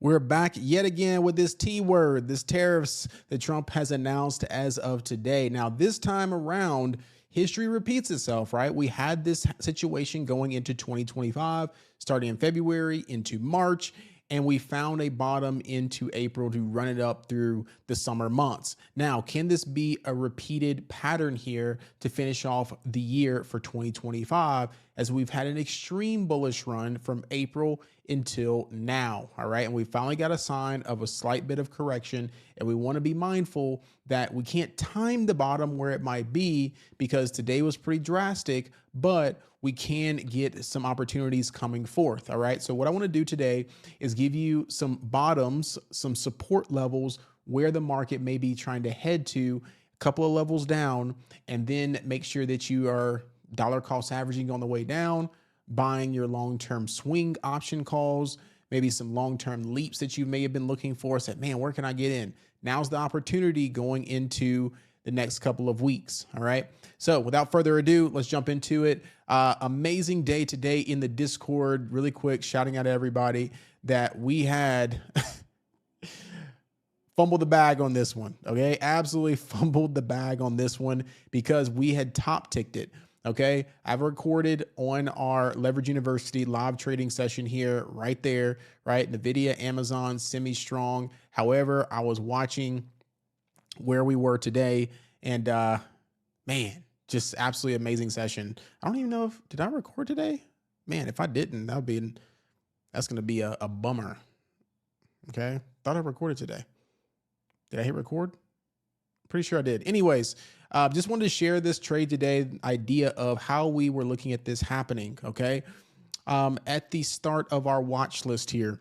We're back yet again with this T word, this tariffs that Trump has announced as of today. Now, this time around, history repeats itself, right? We had this situation going into 2025, starting in February into March, and we found a bottom into April to run it up through the summer months. Now, can this be a repeated pattern here to finish off the year for 2025, as we've had an extreme bullish run from April until now? All right. And we finally got a sign of a slight bit of correction. And we want to be mindful that we can't time the bottom where it might be, because today was pretty drastic, but we can get some opportunities coming forth. All right. So what I want to do today is give you some bottoms, some support levels where the market may be trying to head to, a couple of levels down, and then make sure that you are dollar cost averaging on the way down, buying your long-term swing option calls, maybe some long-term leaps that you may have been looking for. Said, man, where can I get in? Now's the opportunity going into the next couple of weeks. All right. So without further ado, let's jump into it. Amazing day today in the Discord. Really quick, shouting out to everybody that we had fumbled the bag on this one. Okay. Absolutely fumbled the bag on this one because we had top ticked it. Okay. I've recorded on our Leverage University live trading session here, right there, right? NVIDIA, Amazon, semi-strong. However, I was watching where we were today, and man, just absolutely amazing session. I don't even know did I record today? Man, if I didn't, that's going to be a bummer. Okay. Thought I recorded today. Did I hit record? Pretty sure I did. Anyways, just wanted to share this trade today, idea of how we were looking at this happening. Okay. At the start of our watch list here.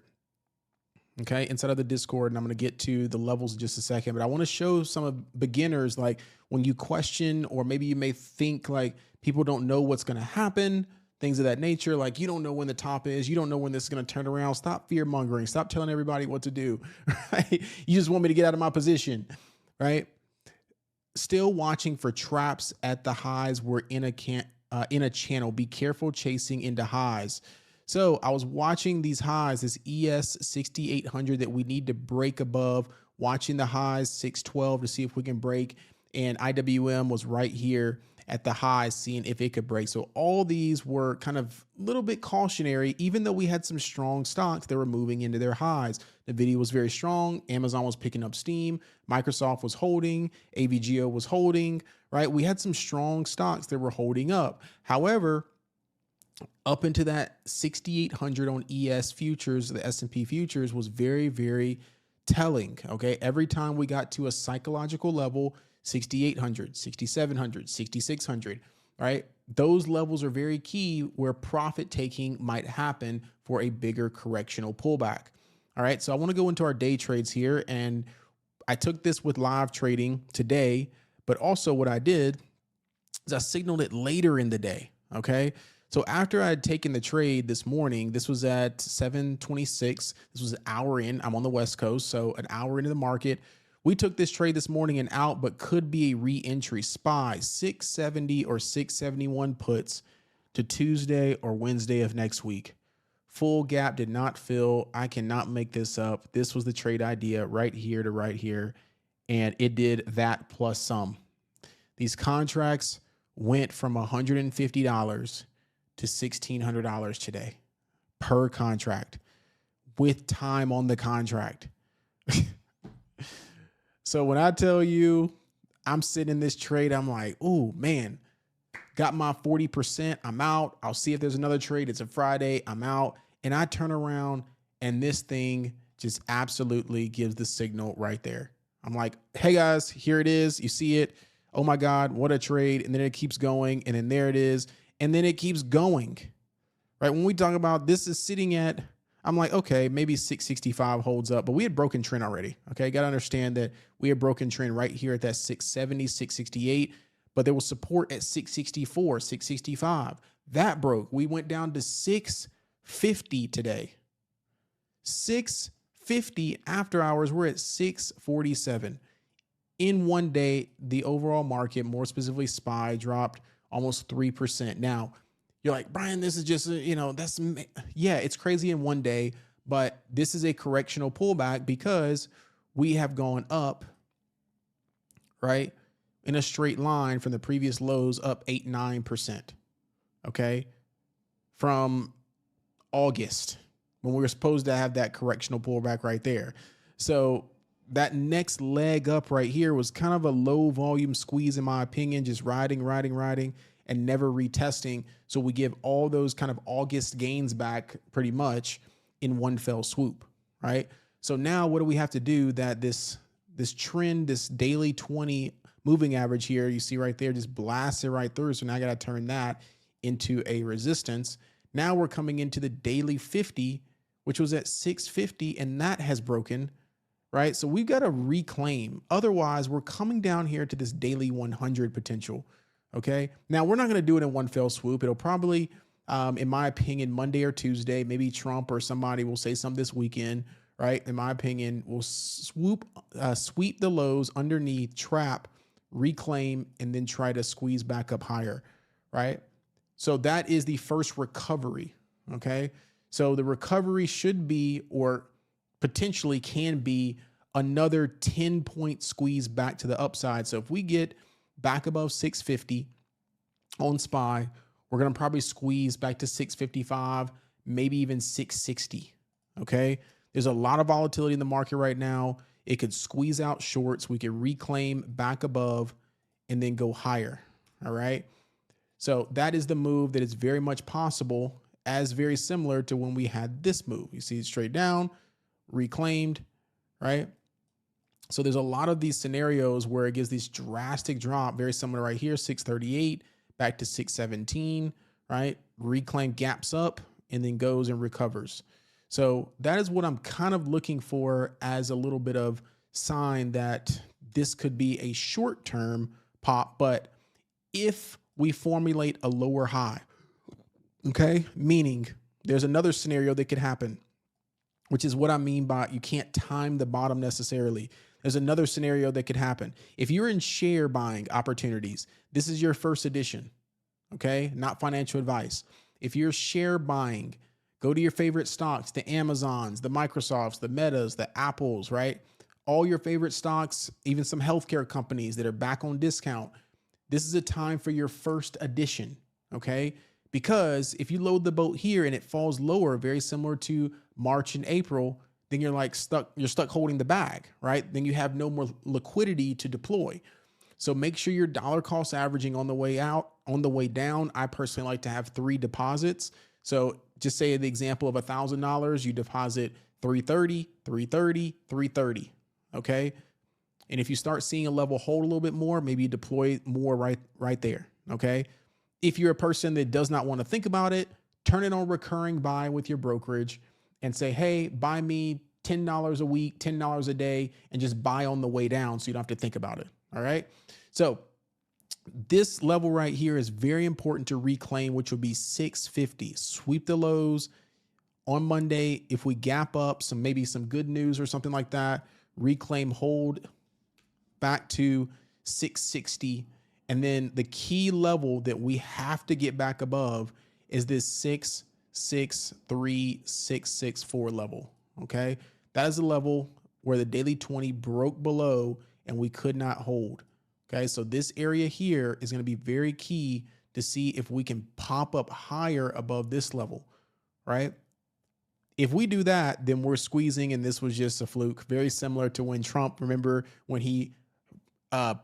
Okay. Inside of the Discord, and I'm going to get to the levels in just a second, but I want to show some of beginners, like when you question, or maybe you may think like people don't know what's going to happen, things of that nature. Like, you don't know when the top is, you don't know when this is going to turn around. Stop fear mongering. Stop telling everybody what to do. Right? You just want me to get out of my position, right? Still watching for traps at the highs. We're in a channel. Be careful chasing into highs. So I was watching these highs, this ES 6800 that we need to break above, watching the highs 612 to see if we can break. And IWM was right here at the highs, seeing if it could break. So all these were kind of a little bit cautionary, even though we had some strong stocks that were moving into their highs. NVIDIA was very strong. Amazon was picking up steam. Microsoft was holding. AVGO was holding, right? We had some strong stocks that were holding up. However, up into that 6,800 on ES futures, the S&P futures, was very, very telling. Okay. Every time we got to a psychological level, 6,800, 6,700, 6,600, right? Those levels are very key where profit taking might happen for a bigger correctional pullback. All right. So I want to go into our day trades here, and I took this with live trading today, but also what I did is I signaled it later in the day. Okay. So after I had taken the trade this morning, this was at 7:26. This was an hour in. I'm on the West Coast, so an hour into the market. We took this trade this morning and out, but could be a re-entry. SPY 670 or 671 puts to Tuesday or Wednesday of next week. Full gap did not fill. I cannot make this up. This was the trade idea right here to right here, and it did that plus some. These contracts went from $150 to $1,600 today per contract, with time on the contract. So when I tell you I'm sitting in this trade, I'm like, oh man, got my 40%. I'm out. I'll see if there's another trade. It's a Friday. I'm out. And I turn around and this thing just absolutely gives the signal right there. I'm like, hey guys, here it is. You see it. Oh my God, what a trade. And then it keeps going. And then there it is. And then it keeps going, right? When we talk about this is sitting at, I'm like, okay, maybe 665 holds up, but we had broken trend already. Okay. Got to understand that we had broken trend right here at that 670, 668, but there was support at 664, 665. That broke. We went down to 650 today. 650 after hours. We're at 647. In one day, the overall market, more specifically SPY, dropped almost 3%. Now, you're like, Brian, this is just, yeah, it's crazy in one day, But this is a correctional pullback because we have gone up, right, in a straight line from the previous lows up 8-9%. Okay. From August when we were supposed to have that correctional pullback right there. So that next leg up right here was kind of a low volume squeeze, in my opinion, just riding and never retesting. So we give all those kind of August gains back pretty much in one fell swoop, right? So now what do we have to do that this trend, this daily 20 moving average here, you see right there, just blast it right through. So now I got to turn that into a resistance. Now we're coming into the daily 50, which was at 650, and that has broken, right? So we've got to reclaim. Otherwise, we're coming down here to this daily 100 potential, okay? Now, we're not going to do it in one fell swoop. It'll probably, in my opinion, Monday or Tuesday, maybe Trump or somebody will say something this weekend, right? In my opinion, we'll sweep the lows underneath, trap, reclaim, and then try to squeeze back up higher, right? So that is the first recovery, okay? So the recovery should be, or potentially can be, another 10-point squeeze back to the upside. So if we get back above 650 on SPY, we're going to probably squeeze back to 655, maybe even 660, okay? There's a lot of volatility in the market right now. It could squeeze out shorts. We could reclaim back above and then go higher, all right? So that is the move that is very much possible, as very similar to when we had this move. You see it straight down, reclaimed, right? So there's a lot of these scenarios where it gives this drastic drop, very similar right here, 638 back to 617, right? Reclaim, gaps up, and then goes and recovers. So that is what I'm kind of looking for as a little bit of sign that this could be a short-term pop. But if we formulate a lower high, okay, meaning there's another scenario that could happen, which is what I mean by you can't time the bottom necessarily. There's another scenario that could happen. If you're in share buying opportunities, this is your first edition, okay, not financial advice. If you're share buying, go to your favorite stocks, the Amazons, the Microsofts, the Metas, the Apples, right? All your favorite stocks, even some healthcare companies that are back on discount. This is a time for your first edition, okay? Because if you load the boat here and it falls lower, very similar to March and April, then you're stuck holding the bag, right? Then you have no more liquidity to deploy. So make sure you're dollar cost averaging on the way out, on the way down. I personally like to have 3 deposits. So just say the example of $1,000, you deposit 330, 330, 330, okay? And if you start seeing a level hold a little bit more, maybe you deploy more right there, okay? If you're a person that does not want to think about it, turn it on recurring buy with your brokerage and say, hey, buy me $10 a week, $10 a day, and just buy on the way down so you don't have to think about it, all right? So this level right here is very important to reclaim, which will be 650. Sweep the lows on Monday. If we gap up, maybe some good news or something like that, reclaim, hold back to 660. And then the key level that we have to get back above is this 663, 664 level. Okay. That is the level where the daily 20 broke below and we could not hold. Okay. So this area here is going to be very key to see if we can pop up higher above this level, right? If we do that, then we're squeezing, and this was just a fluke, very similar to when Trump, remember when he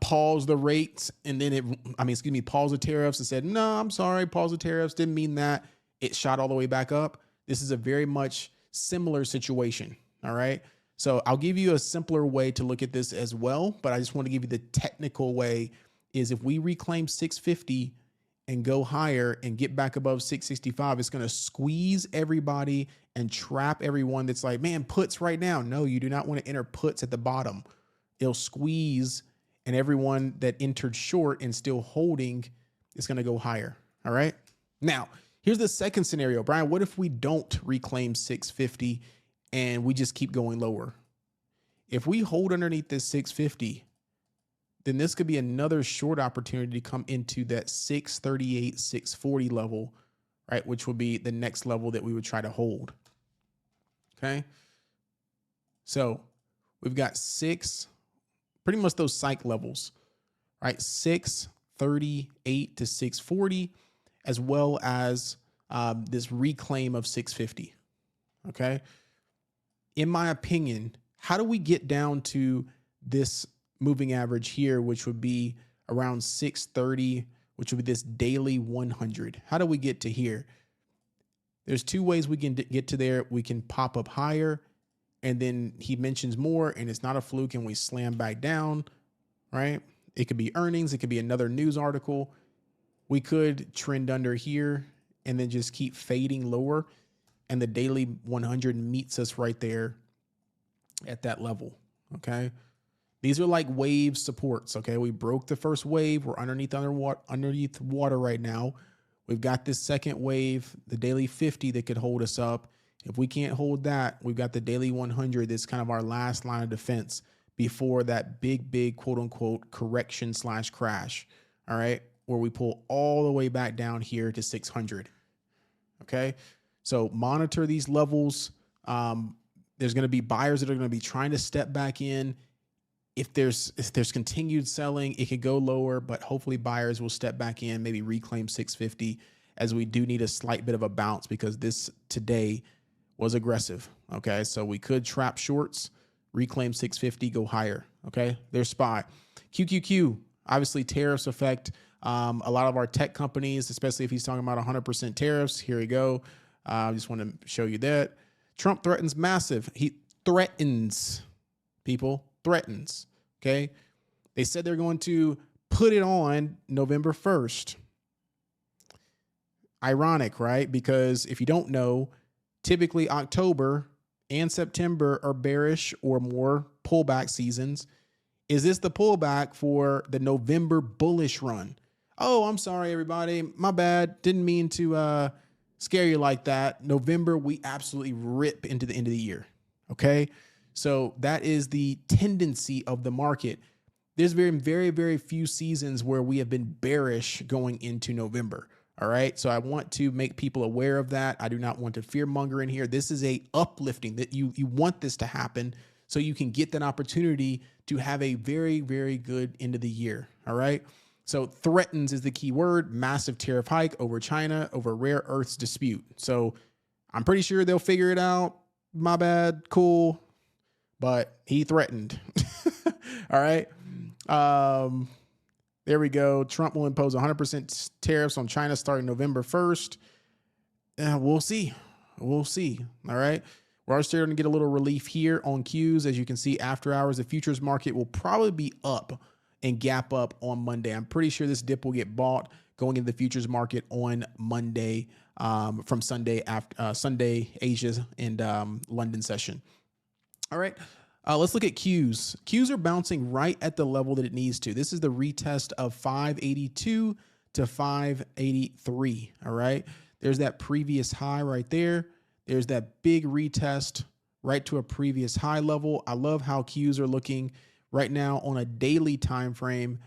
paused the rates and then paused the tariffs and said, no, I'm sorry, pause the tariffs. Didn't mean that. It shot all the way back up. This is a very much similar situation. All right. So I'll give you a simpler way to look at this as well, but I just want to give you the technical way is if we reclaim 650 and go higher and get back above 665, it's going to squeeze everybody and trap everyone that's like, man, puts right now. No, you do not want to enter puts at the bottom. It'll squeeze, and everyone that entered short and still holding is going to go higher. All right. Now, here's the second scenario. Brian, what if we don't reclaim 650 and we just keep going lower? If we hold underneath this 650, then this could be another short opportunity to come into that 638, 640 level, right? Which will be the next level that we would try to hold. Okay. So we've got pretty much those psych levels, right? 638 to 640, as well as this reclaim of 650. Okay. In my opinion, how do we get down to this moving average here, which would be around 630, which would be this daily 100? How do we get to here? There's two ways we can get to there. We can pop up higher, and then he mentions more, and it's not a fluke, and we slam back down, right? It could be earnings. It could be another news article. We could trend under here and then just keep fading lower, and the daily 100 meets us right there at that level, okay? These are like wave supports, okay? We broke the first wave. We're underneath water right now. We've got this second wave, the daily 50 that could hold us up. If we can't hold that, we've got the daily 100 that's kind of our last line of defense before that big, quote unquote, correction / crash, all right? Where we pull all the way back down here to 600, okay? So monitor these levels. There's going to be buyers that are going to be trying to step back in. If there's continued selling, it could go lower, but hopefully buyers will step back in, maybe reclaim 650, as we do need a slight bit of a bounce because this today was aggressive. Okay, so we could trap shorts, reclaim 650, go higher. Okay, there's SPY. QQQ, obviously tariffs affect a lot of our tech companies, especially if he's talking about 100% tariffs. Here we go. I just want to show you that. Trump threatens massive. He threatens, people, threatens. Okay. They said they're going to put it on November 1st. Ironic, right? Because if you don't know, typically October and September are bearish or more pullback seasons. Is this the pullback for the November bullish run? Oh, I'm sorry, everybody. My bad. Didn't mean to scare you like that. November, we absolutely rip into the end of the year. Okay. So that is the tendency of the market. There's very few seasons where we have been bearish going into November. All right. So I want to make people aware of that. I do not want to fear monger in here. This is a uplifting that you want this to happen so you can get that opportunity to have a very good end of the year. All right. So threatens is the key word. Massive tariff hike over China over rare earths dispute. So I'm pretty sure they'll figure it out. My bad. Cool. But he threatened. All right. There we go. Trump will impose 100% tariffs on China starting November 1st. We'll see. We'll see. All right. We're starting to get a little relief here on Qs. As you can see, after hours, the futures market will probably be up and gap up on Monday. I'm pretty sure this dip will get bought going into the futures market on Monday from Sunday after Sunday, Asia and London session. All right, let's look at Qs. Qs are bouncing right at the level that it needs to. This is the retest of 582 to 583. All right, there's that previous high right there. There's that big retest right to a previous high level. I love how Qs are looking right now on a daily time frame.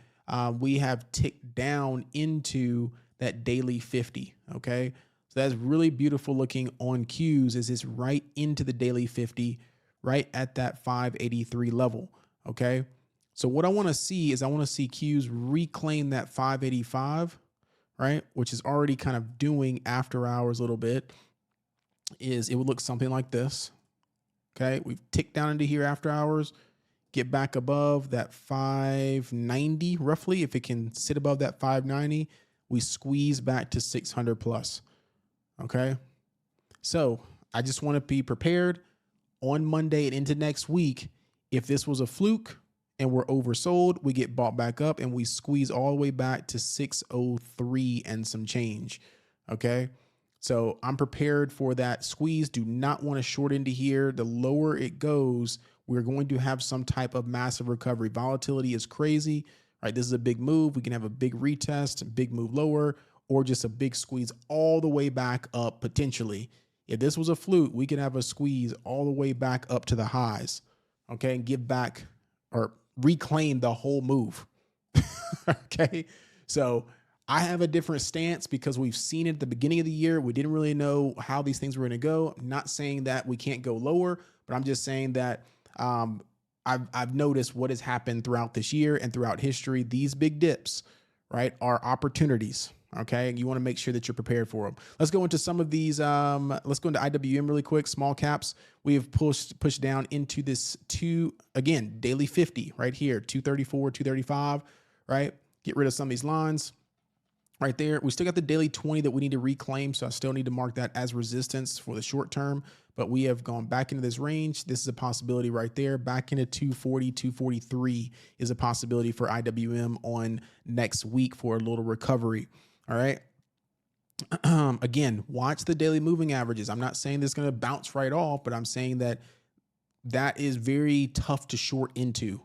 We have ticked down into that daily 50. Okay, so that's really beautiful looking on Qs. Is this right into the daily 50? Right at that 583 level. Okay. So what I want to see is I want to see Qs reclaim that 585, right? Which is already kind of doing after hours a little bit. Is it would look something like this. Okay. We've ticked down into here after hours, get back above that 590 roughly. If it can sit above that 590, we squeeze back to 600 plus. Okay. So I just want to be prepared on Monday and into next week. If this was a fluke and we're oversold, we get bought back up and we squeeze all the way back to 603 and some change. Okay. So I'm prepared for that squeeze. Do not want to short into here. The lower it goes, we're going to have some type of massive recovery. Volatility is crazy, right? This is a big move. We can have a big retest, big move lower, or just a big squeeze all the way back up potentially. If this was a fluke, we could have a squeeze all the way back up to the highs, okay, and give back or reclaim the whole move, okay? So I have a different stance because we've seen it at the beginning of the year. We didn't really know how these things were going to go. I'm not saying that we can't go lower, but I'm just saying that I've noticed what has happened throughout this year and throughout history. These big dips, right, are opportunities. Okay. And you want to make sure that you're prepared for them. Let's go into some of these. Let's go into IWM really quick. Small caps. We have pushed down into this daily 50 right here, 234, 235, right? Get rid of some of these lines right there. We still got the daily 20 that we need to reclaim. So I still need to mark that as resistance for the short term, but we have gone back into this range. This is a possibility right there. Back into 240, 243 is a possibility for IWM on next week for a little recovery. All right. Again, watch the daily moving averages. I'm not saying this is going to bounce right off, but I'm saying that is very tough to short into.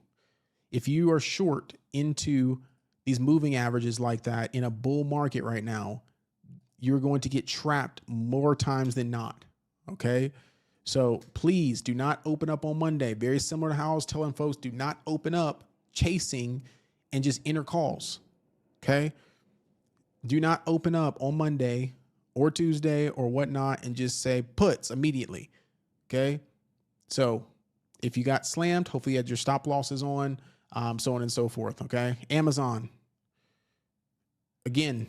If you are short into these moving averages like that in a bull market right now, you're going to get trapped more times than not. Okay. So please do not open up on Monday. Very similar to how I was telling folks, do not open up chasing and just enter calls. Okay. Do not open up on Monday or Tuesday or whatnot and just say puts immediately. Okay. So if you got slammed, hopefully you had your stop losses on, so on and so forth. Okay. Amazon. Again,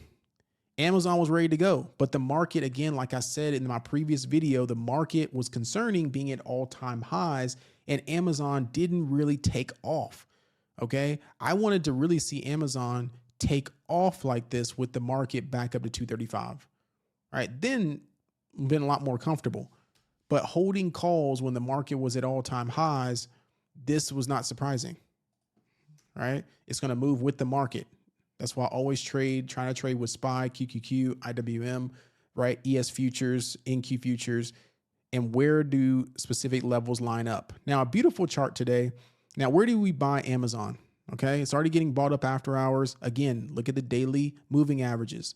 Amazon was ready to go, but the market, again, like I said in my previous video, the market was concerning being at all-time highs and Amazon didn't really take off. Okay. I wanted to really see Amazon take off like this with the market back up to 235. All right. Then been a lot more comfortable, but holding calls when the market was at all-time highs, this was not surprising. All right. It's going to move with the market. That's why I always trying to trade with SPY, QQQ, IWM, right? ES futures, NQ futures, and where do specific levels line up? Now, a beautiful chart today. Now, where do we buy Amazon? Okay. It's already getting bought up after hours. Again, look at the daily moving averages.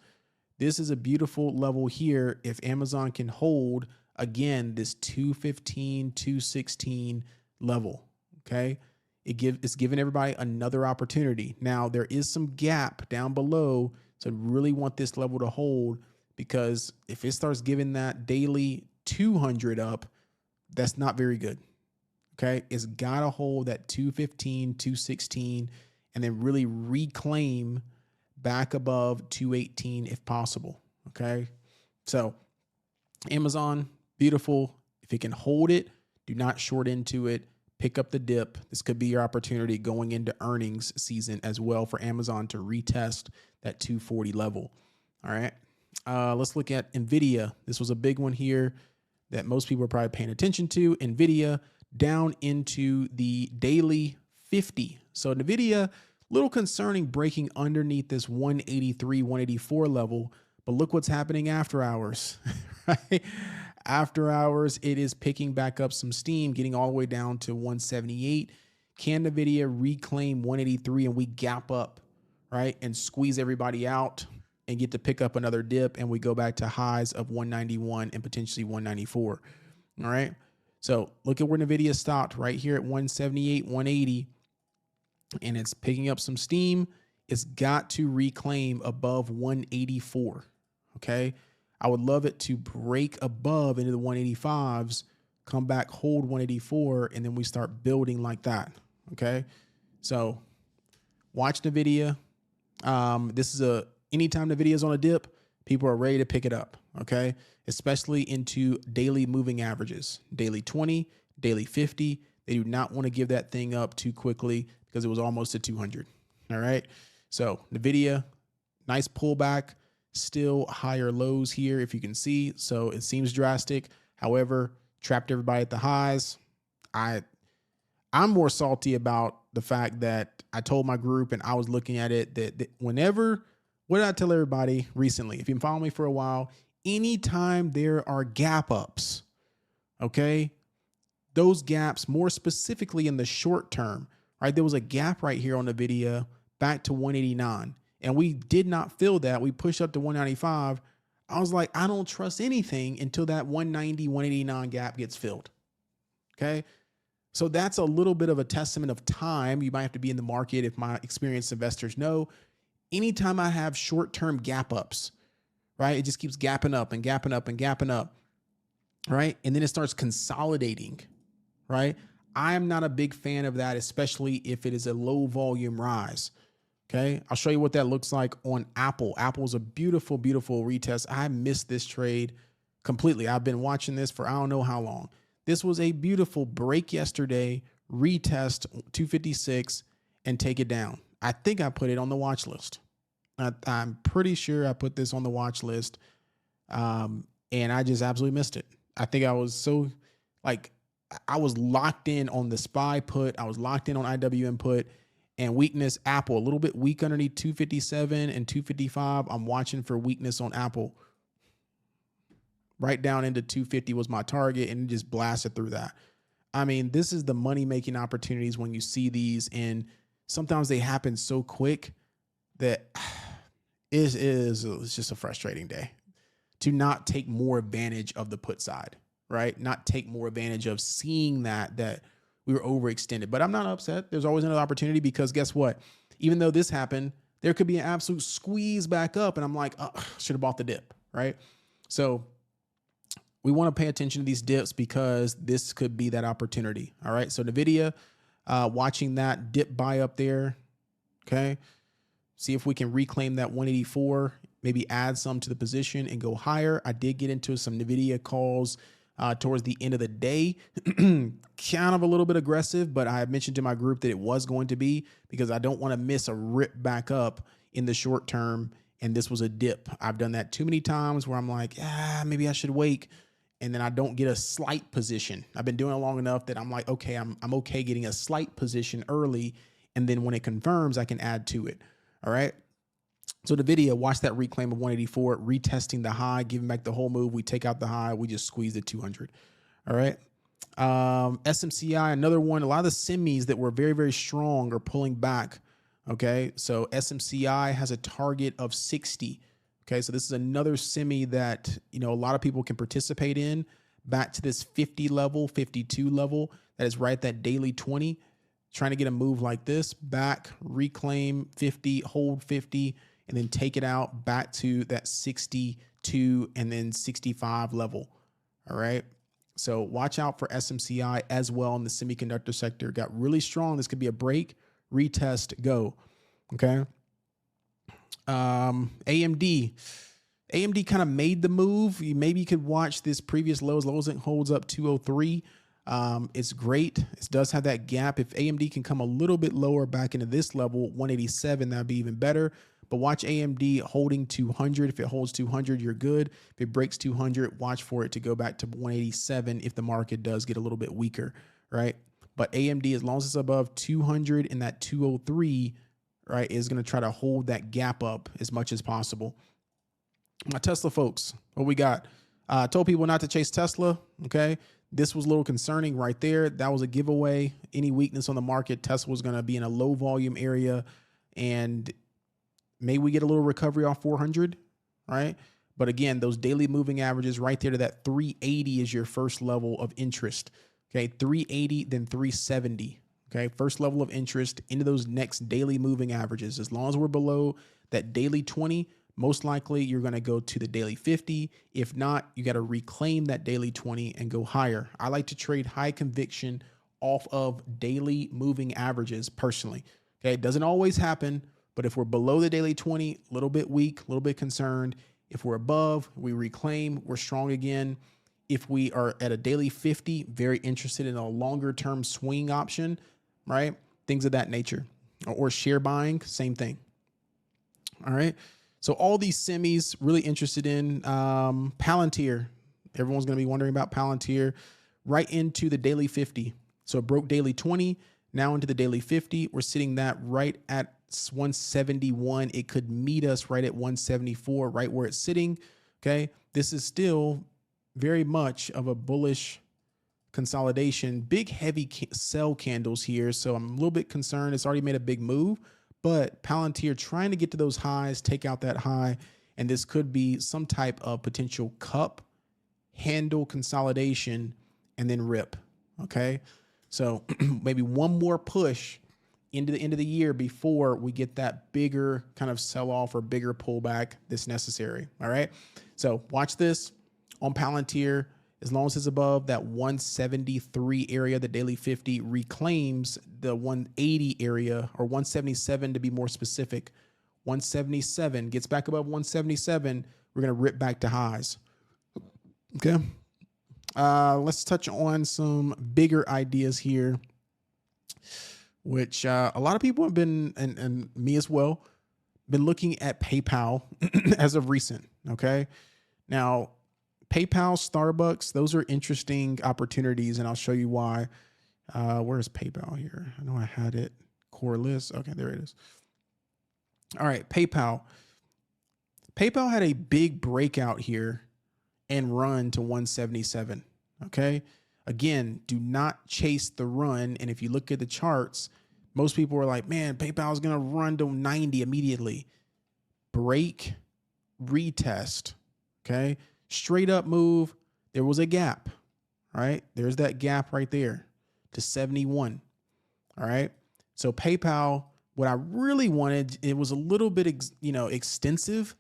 This is a beautiful level here. If Amazon can hold, again, this 215, 216 level. Okay. It's giving everybody another opportunity. Now, there is some gap down below. So I really want this level to hold because if it starts giving that daily 200 up, that's not very good. Okay. It's got to hold that 215, 216, and then really reclaim back above 218 if possible. Okay. So Amazon, beautiful. If it can hold it, do not short into it. Pick up the dip. This could be your opportunity going into earnings season as well for Amazon to retest that 240 level. All right. Let's look at NVIDIA. This was a big one here that most people are probably paying attention to. NVIDIA down into the daily 50. So NVIDIA, little concerning breaking underneath this 183, 184 level, but look what's happening after hours, right? After hours, it is picking back up some steam, getting all the way down to 178. Can NVIDIA reclaim 183 and we gap up, right? And squeeze everybody out and get to pick up another dip and we go back to highs of 191 and potentially 194. All right. So look at where NVIDIA stopped right here at 178, 180, and it's picking up some steam. It's got to reclaim above 184. Okay. I would love it to break above into the 185s, come back, hold 184, and then we start building like that. Okay. So watch NVIDIA. This is anytime NVIDIA is on a dip, people are ready to pick it up. Okay. Especially into daily moving averages, daily 20, daily 50. They do not want to give that thing up too quickly because it was almost at 200. All right. So NVIDIA, nice pullback. Still higher lows here, if you can see. So it seems drastic. However, trapped everybody at the highs. I'm more salty about the fact that I told my group and I was looking at it that whenever, what did I tell everybody recently? If you've been following me for a while, anytime there are gap ups, okay, those gaps more specifically in the short term, right? There was a gap right here on the video back to 189. And we did not fill that. We pushed up to 195. I was like, I don't trust anything until that 190, 189 gap gets filled. Okay. So that's a little bit of a testament of time. You might have to be in the market. If my experienced investors know, anytime I have short-term gap ups, right? It just keeps gapping up and gapping up and gapping up, right? And then it starts consolidating, right? I'm not a big fan of that, especially if it is a low volume rise. Okay. I'll show you what that looks like on Apple. Apple's a beautiful, beautiful retest. I missed this trade completely. I've been watching this for I don't know how long. This was a beautiful break yesterday, retest 256 and take it down. I think I put it on the watch list. I'm pretty sure I put this on the watch list. And I just absolutely missed it. I think I was so I was locked in on the SPY put. I was locked in on IWM put and weakness. Apple, a little bit weak underneath 257 and 255. I'm watching for weakness on Apple. Right down into 250 was my target and just blasted through that. I mean, this is the money making opportunities when you see these, and sometimes they happen so quick that it's just a frustrating day to not take more advantage of the put side, right? Not take more advantage of seeing that we were overextended. But I'm not upset. There's always another opportunity because guess what? Even though this happened, there could be an absolute squeeze back up. And I'm like, oh, should have bought the dip, right? So we want to pay attention to these dips because this could be that opportunity. All right. So NVIDIA, watching that dip buy up there. Okay. See if we can reclaim that 184, maybe add some to the position and go higher. I did get into some NVIDIA calls towards the end of the day, kind of a little bit aggressive, but I mentioned to my group that it was going to be because I don't want to miss a rip back up in the short term. And this was a dip. I've done that too many times where I'm like, maybe I should wait. And then I don't get a slight position. I've been doing it long enough that I'm like, okay, I'm okay getting a slight position early. And then when it confirms, I can add to it. All right. So the video, watch that reclaim of 184, retesting the high, giving back the whole move. We take out the high. We just squeeze the 200. All right. SMCI, another one. A lot of the semis that were very, very strong are pulling back. Okay. So SMCI has a target of 60. Okay, so this is another semi that, a lot of people can participate in back to this 50 level, 52 level. That is right at that daily 20, trying to get a move like this back, reclaim 50, hold 50, and then take it out back to that 62 and then 65 level. All right. So watch out for SMCI as well in the semiconductor sector. Got really strong. This could be a break, retest, go. Okay. AMD kind of made the move. Maybe you could watch this previous lows. Lows it holds up 203. It's great. It does have that gap. If AMD can come a little bit lower back into this level, 187, that'd be even better. But watch AMD holding 200. If it holds 200, you're good. If it breaks 200, watch for it to go back to 187 if the market does get a little bit weaker, right? But AMD, as long as it's above 200 and that 203, right, is going to try to hold that gap up as much as possible. My Tesla folks, what we got? I told people not to chase Tesla. Okay. This was a little concerning right there. That was a giveaway. Any weakness on the market, Tesla was going to be in a low volume area, and maybe we get a little recovery off 400, right? But again, those daily moving averages right there to that 380 is your first level of interest. Okay. 380, then 370. Okay, first level of interest into those next daily moving averages. As long as we're below that daily 20, most likely you're going to go to the daily 50. If not, you got to reclaim that daily 20 and go higher. I like to trade high conviction off of daily moving averages personally. Okay, it doesn't always happen, but if we're below the daily 20, a little bit weak, a little bit concerned. If we're above, we reclaim, we're strong again. If we are at a daily 50, very interested in a longer term swing option, right? Things of that nature, or share buying, same thing. All right. So all these semis really interested in Palantir. Everyone's going to be wondering about Palantir right into the daily 50. So it broke daily 20, now into the daily 50. We're sitting that right at 171. It could meet us right at 174, right where it's sitting. Okay. This is still very much of a bullish consolidation, big heavy sell candles here. So I'm a little bit concerned. It's already made a big move, but Palantir trying to get to those highs, take out that high. And this could be some type of potential cup handle consolidation and then rip. Okay. So maybe one more push into the end of the year before we get that bigger kind of sell off or bigger pullback that's necessary. All right. So watch this on Palantir. As long as it's above that 173 area, the daily 50 reclaims the 180 area, or 177 to be more specific. 177 gets back above 177. We're going to rip back to highs. Okay. Let's touch on some bigger ideas here, which a lot of people have been, and me as well, been looking at PayPal as of recent. Okay. Now, PayPal, Starbucks, those are interesting opportunities, and I'll show you why. Where is PayPal here? I know I had it. Core list. Okay, there it is. All right, PayPal. PayPal had a big breakout here and run to 177. Okay. Again, do not chase the run. And if you look at the charts, most people are like, man, PayPal is going to run to 90 immediately. Break, retest. Okay. Straight up move. There was a gap, right? There's that gap right there to 71. All right. So PayPal, what I really wanted, it was a little bit, extensive,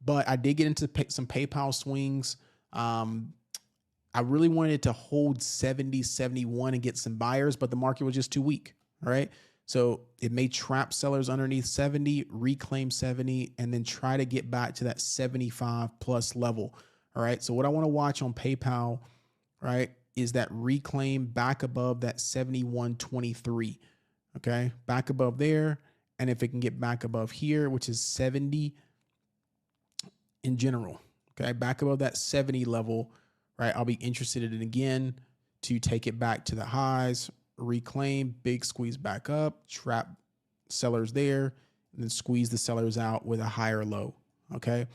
but I did get into some PayPal swings. I really wanted to hold 70, 71 and get some buyers, but the market was just too weak. All right. So it may trap sellers underneath 70, reclaim 70, and then try to get back to that 75 plus level. All right. So what I want to watch on PayPal, right, is that reclaim back above that 71.23. Okay. Back above there. And if it can get back above here, which is 70 in general. Okay. Back above that 70 level, right, I'll be interested in it again to take it back to the highs, reclaim, big squeeze back up, trap sellers there, and then squeeze the sellers out with a higher low. Okay.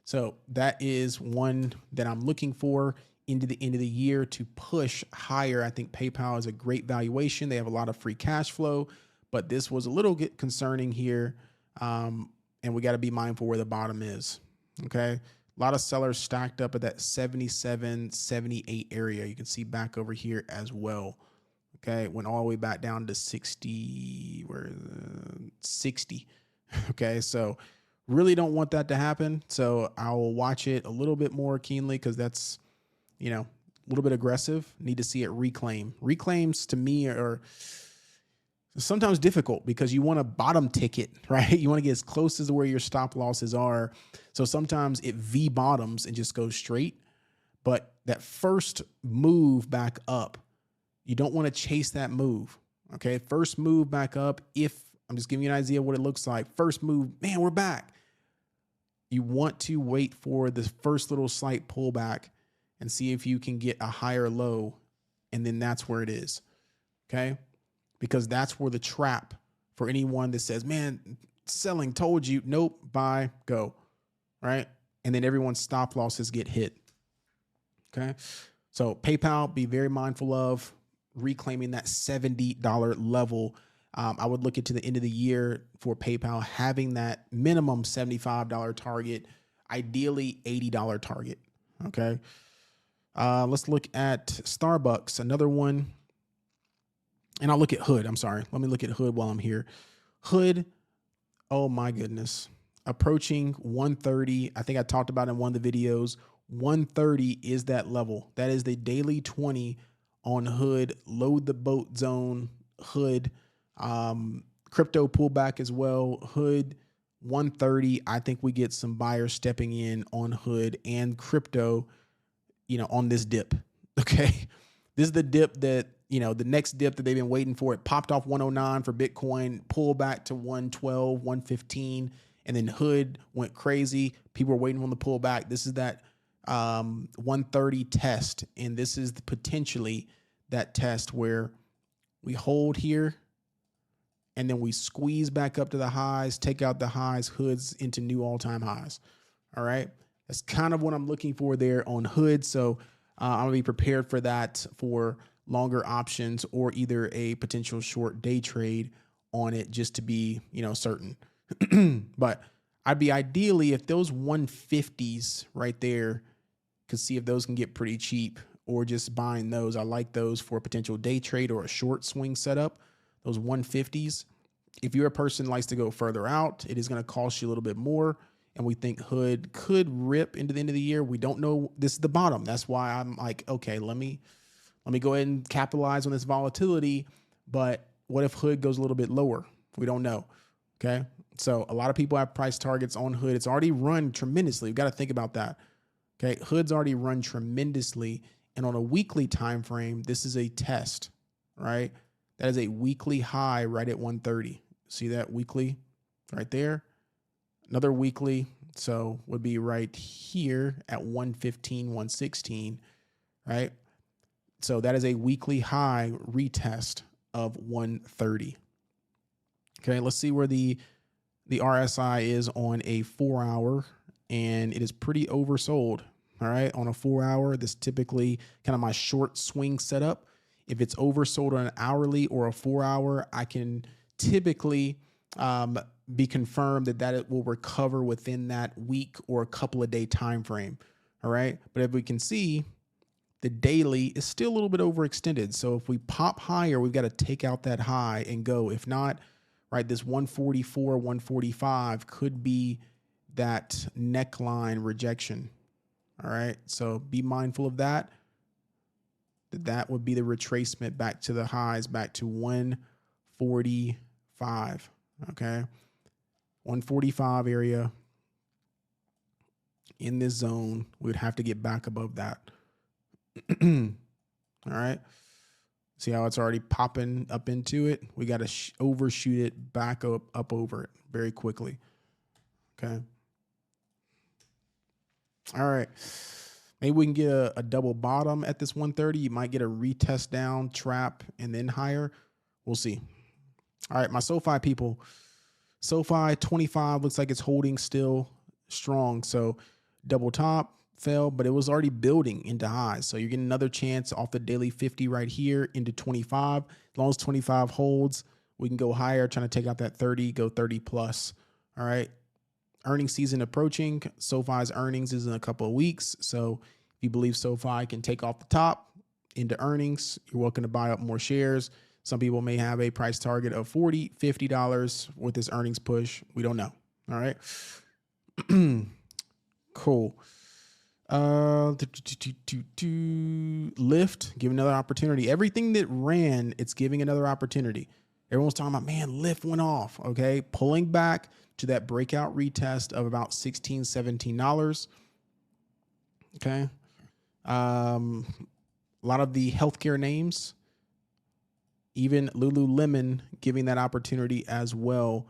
So that is one that I'm looking for into the end of the year to push higher. I think PayPal is a great valuation. They have a lot of free cash flow, but this was a little bit concerning here. And we got to be mindful where the bottom is. Okay. A lot of sellers stacked up at that 77, 78 area. You can see back over here as well. Okay. Went all the way back down to 60, 60. Okay. So really don't want that to happen. So I will watch it a little bit more keenly because that's, a little bit aggressive. Need to see it reclaim. Reclaims to me are sometimes difficult because you want to bottom ticket, right? You want to get as close as where your stop losses are. So sometimes it V bottoms and just goes straight. But that first move back up, you don't want to chase that move. Okay. First move back up. If I'm just giving you an idea of what it looks like. First move, man, we're back. You want to wait for the first little slight pullback and see if you can get a higher low. And then that's where it is. Okay. Because that's where the trap for anyone that says, man, selling told you, nope, buy, go. Right. And then everyone's stop losses get hit. Okay. So PayPal, be very mindful of reclaiming that $70 level. I would look into the end of the year for PayPal having that minimum $75 target, ideally $80 target. Okay. Let's look at Starbucks, another one. And I'll look at Hood. I'm sorry. Let me look at Hood while I'm here. Hood. Oh my goodness. Approaching 130. I think I talked about in one of the videos. 130 is that level. That is the daily 20 on Hood. Load the boat zone. Hood. Crypto pullback as well. Hood 130. I think we get some buyers stepping in on Hood and crypto, on this dip. Okay. This is the dip that, the next dip that they've been waiting for. It popped off 109 for Bitcoin, pulled back to 112, 115, and then Hood went crazy. People were waiting on the pullback. This is that 130 test. And this is potentially that test where we hold here and then we squeeze back up to the highs, take out the highs, Hoods into new all-time highs. All right. That's kind of what I'm looking for there on Hood. So I'm going to be prepared for that for longer options or either a potential short day trade on it just to be, certain. But I'd be ideally if those 150s right there could see if those can get pretty cheap or just buying those. I like those for a potential day trade or a short swing setup. Those 150s. If you're a person who likes to go further out, it is going to cost you a little bit more. And we think hood could rip into the end of the year. We don't know. This is the bottom. That's why I'm like, okay, let me go ahead and capitalize on this volatility. But what if hood goes a little bit lower? We don't know. Okay. So a lot of people have price targets on hood. It's already run tremendously. We've got to think about that. Okay. Hood's already run tremendously. And on a weekly time frame, this is a test, right? That is a weekly high right at 130. See that weekly right there? Another weekly, so would be right here at 115, 116, right? So that is a weekly high retest of 130. Okay, let's see where the RSI is on a 4-hour, and it is pretty oversold. All right, on a 4-hour, this typically kind of my short swing setup. If it's oversold on an hourly or a 4-hour, I can typically be confirmed that it will recover within that week or a couple of day time frame. All right. But if we can see, the daily is still a little bit overextended. So if we pop higher, we've got to take out that high and go. If not, right, this 144, 145 could be that neckline rejection. All right. So be mindful of that. That would be the retracement back to the highs, back to 145. Okay. 145 area in this zone. We would have to get back above that. All right. See how it's already popping up into it? We got to overshoot it back up over it very quickly. Okay. All right. Maybe we can get a double bottom at this 130. You might get a retest down, trap, and then higher. We'll see. All right, my SoFi people. SoFi 25 looks like it's holding still strong. So double top fell, but it was already building into highs. So you're getting another chance off the daily 50 right here into 25. As long as 25 holds, we can go higher, trying to take out that 30, go 30 plus. All right. Earnings season approaching. SoFi's earnings is in a couple of weeks. So if you believe SoFi can take off the top into earnings, you're welcome to buy up more shares. Some people may have a price target of $40, $50 with this earnings push. We don't know. All right. Cool. Lyft, give another opportunity. Everything that ran, it's giving another opportunity. Everyone's talking about, man, Lyft went off. Okay. Pulling back to that breakout retest of about $16, $17. Okay. A lot of the healthcare names, even Lululemon giving that opportunity as well,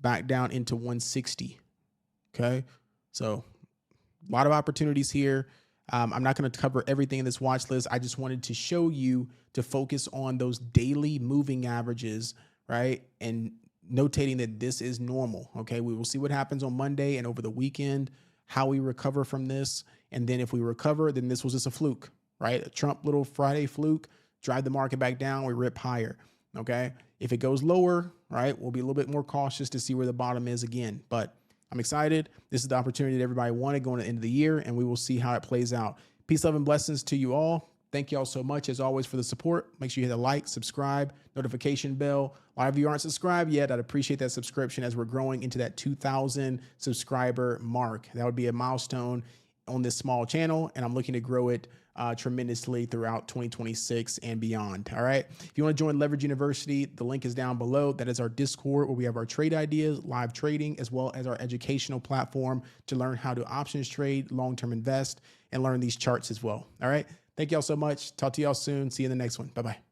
back down into 160. Okay. So a lot of opportunities here. I'm not going to cover everything in this watch list. I just wanted to show you to focus on those daily moving averages, right? And notating that this is normal. Okay. We will see what happens on Monday and over the weekend, how we recover from this. And then if we recover, then this was just a fluke, right? A Trump little Friday fluke, drive the market back down, we rip higher. Okay. If it goes lower, right, we'll be a little bit more cautious to see where the bottom is again. But I'm excited. This is the opportunity that everybody wanted going to the end of the year, and we will see how it plays out. Peace, love, and blessings to you all. Thank you all so much, as always, for the support. Make sure you hit the like, subscribe, notification bell. A lot of you aren't subscribed yet. I'd appreciate that subscription as we're growing into that 2,000 subscriber mark. That would be a milestone on this small channel, and I'm looking to grow it tremendously throughout 2026 and beyond. All right. If you want to join Leverage University, the link is down below. That is our Discord where we have our trade ideas, live trading, as well as our educational platform to learn how to options trade, long-term invest, and learn these charts as well. All right. Thank y'all so much. Talk to y'all soon. See you in the next one. Bye-bye.